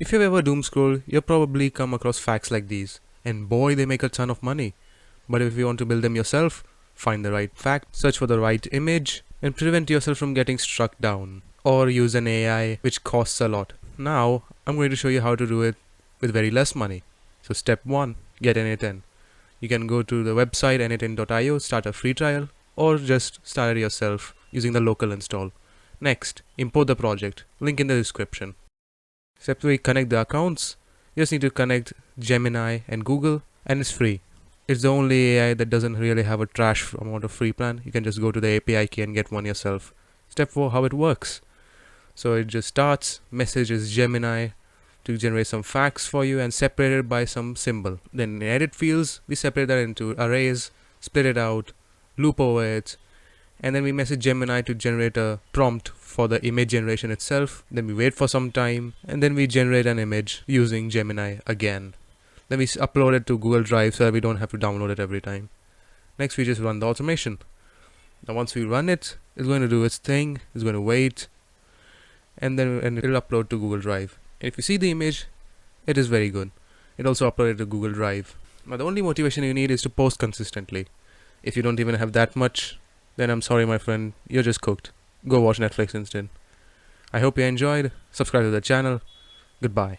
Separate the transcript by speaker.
Speaker 1: If you've ever doom scrolled, you've probably come across facts like these, and boy, they make a ton of money. But if you want to build them yourself, find the right fact, search for the right image, and prevent yourself from getting struck down. Or use an AI which costs a lot. Now, I'm going to show you how to do it with very less money. So step 1, get N8N. You can go to the website n8n.io, start a free trial, or just start it yourself using the local install. Next, import the project, link in the description. Step 3, connect the accounts. You just need to connect Gemini and Google, and it's free. It's the only AI that doesn't really have a trash amount of free plan. You can just go to the API key and get one yourself. Step 4, how it works. So it just starts, messages Gemini to generate some facts for you and separate it by some symbol. Then in edit fields, we separate that into arrays, split it out, loop over it, and then we message Gemini to generate a prompt for the image generation itself. Then we wait for some time, and then we generate an image using Gemini again. Then we upload it to Google Drive so that we don't have to download it every time. Next, we just run the automation. Now once we run it, it's going to do its thing, it's going to wait, and then it'll upload to Google Drive. And if you see the image, it is very good. It also uploaded to Google Drive. Now the only motivation you need is to post consistently. If you don't even have that much, then I'm sorry my friend, you're just cooked. Go watch Netflix instead. I hope you enjoyed. Subscribe to the channel. Goodbye.